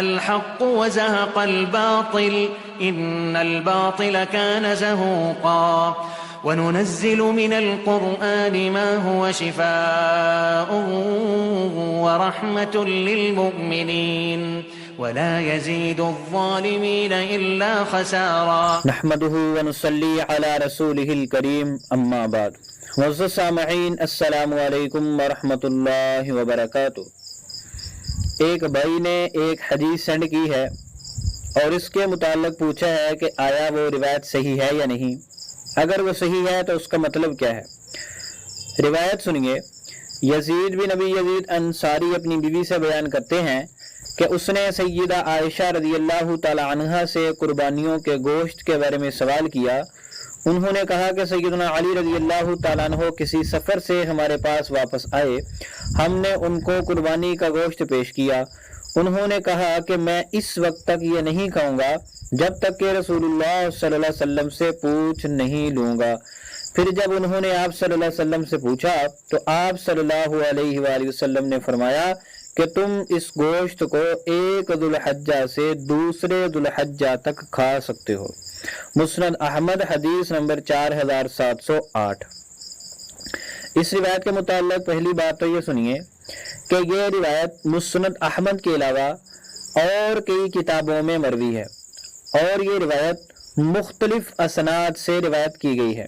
الحق وزهق الباطل إن الباطل كان زهوقا وننزل من القرآن ما هو شفاء ورحمة للمؤمنين ولا يزيد الظالمين إلا خسارا نحمده ونصلي على رسوله الكريم اما بعد معزز سامعین السلام علیکم ورحمۃ اللہ وبرکاتہ۔ ایک بھائی نے ایک حدیث سینڈ کی ہے اور اس کے متعلق پوچھا ہے کہ آیا وہ روایت صحیح ہے یا نہیں، اگر وہ صحیح ہے تو اس کا مطلب کیا ہے۔ روایت سنیے۔ یزید بن ابی یزید انصاری اپنی بیوی سے بیان کرتے ہیں کہ اس نے سیدہ عائشہ رضی اللہ تعالی عنہا سے قربانیوں کے گوشت کے بارے میں سوال کیا۔ انہوں نے کہا کہ سیدنا علی رضی اللہ تعالیٰ عنہ کسی سفر سے ہمارے پاس واپس آئے، ہم نے ان کو قربانی کا گوشت پیش کیا۔ انہوں نے کہا کہ میں اس وقت تک یہ نہیں کھاؤں گا جب تک کہ رسول اللہ صلی اللہ علیہ وسلم سے پوچھ نہیں لوں گا۔ پھر جب انہوں نے آپ صلی اللہ علیہ وسلم سے پوچھا تو آپ صلی اللہ علیہ وآلہ وسلم نے فرمایا کہ تم اس گوشت کو ایک ذو الحجہ سے دوسرے ذو الحجہ تک کھا سکتے ہو۔ مسند احمد حدیث نمبر 4708۔ اس روایت کے متعلق پہلی بات تو یہ سنیے کہ یہ روایت مسند احمد کے علاوہ اور کئی کتابوں میں مروی ہے اور یہ روایت مختلف اسناد سے روایت کی گئی ہے۔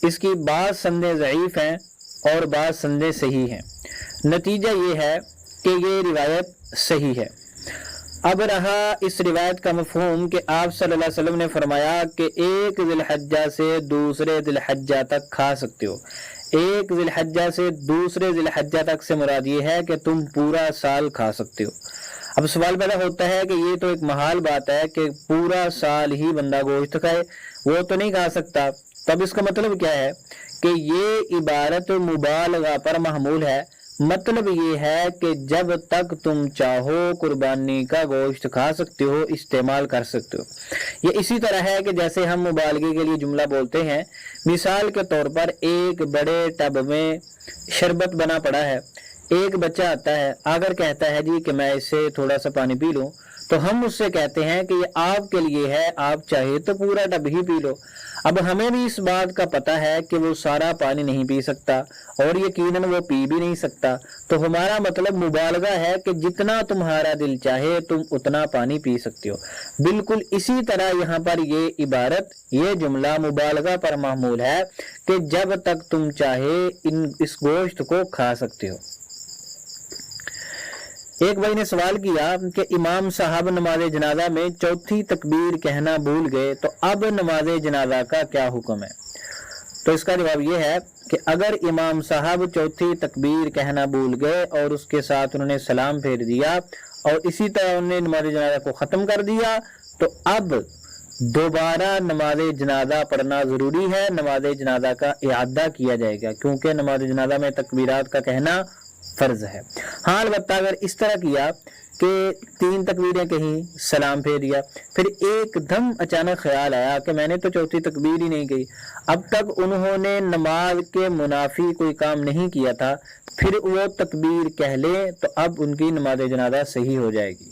اس کی بعض سندیں ضعیف ہیں اور بعض سندیں صحیح ہیں۔ نتیجہ یہ ہے کہ یہ روایت صحیح ہے۔ اب رہا اس روایت کا مفہوم کہ آپ صلی اللہ علیہ وسلم نے فرمایا کہ ایک ذی الحجہ سے دوسرے ذی الحجہ تک کھا سکتے ہو۔ ایک ذی الحجہ سے دوسرے ذی الحجہ تک سے مراد یہ ہے کہ تم پورا سال کھا سکتے ہو۔ اب سوال پیدا ہوتا ہے کہ یہ تو ایک محال بات ہے کہ پورا سال ہی بندہ گوشت کھائے، وہ تو نہیں کھا سکتا۔ تب اس کا مطلب کیا ہے کہ یہ عبارت مبالغہ پر محمول ہے۔ مطلب یہ ہے کہ جب تک تم چاہو قربانی کا گوشت کھا سکتے ہو، استعمال کر سکتے ہو۔ یہ اسی طرح ہے کہ جیسے ہم مبالغے کے لیے جملہ بولتے ہیں، مثال کے طور پر ایک بڑے ٹب میں شربت بنا پڑا ہے، ایک بچہ آتا ہے، اگر کہتا ہے جی کہ میں اس سے تھوڑا سا پانی پی لوں تو ہم اس سے کہتے ہیں کہ یہ آپ کے لیے ہے، آپ چاہے تو پورا ٹب ہی پی لو۔ اب ہمیں بھی اس بات کا پتہ ہے کہ وہ سارا پانی نہیں پی سکتا اور یقیناً وہ پی بھی نہیں سکتا، تو ہمارا مطلب مبالغہ ہے کہ جتنا تمہارا دل چاہے تم اتنا پانی پی سکتے ہو۔ بالکل اسی طرح یہاں پر یہ عبارت، یہ جملہ مبالغہ پر محمول ہے کہ جب تک تم چاہے اس گوشت کو کھا سکتے ہو۔ ایک بھائی نے سوال کیا کہ امام صاحب نماز جنازہ میں چوتھی تکبیر کہنا بھول گئے تو اب نماز جنازہ کا کیا حکم ہے؟ تو اس کا جواب یہ ہے کہ اگر امام صاحب چوتھی تکبیر کہنا بھول گئے اور اس کے ساتھ انہوں نے سلام پھیر دیا اور اسی طرح انہوں نے نماز جنازہ کو ختم کر دیا تو اب دوبارہ نماز جنازہ پڑھنا ضروری ہے، نماز جنازہ کا اعادہ کیا جائے گا کیونکہ نماز جنازہ میں تکبیرات کا کہنا فرض ہے۔ ہاں البتہ اگر اس طرح کیا کہ 3 تکبیریں کہیں، سلام پھیر دیا، پھر ایک دم اچانک خیال آیا کہ میں نے تو چوتھی تکبیر ہی نہیں کہی، اب تک انہوں نے نماز کے منافی کوئی کام نہیں کیا تھا، پھر وہ تکبیر کہہ لیں تو اب ان کی نماز جنازہ صحیح ہو جائے گی۔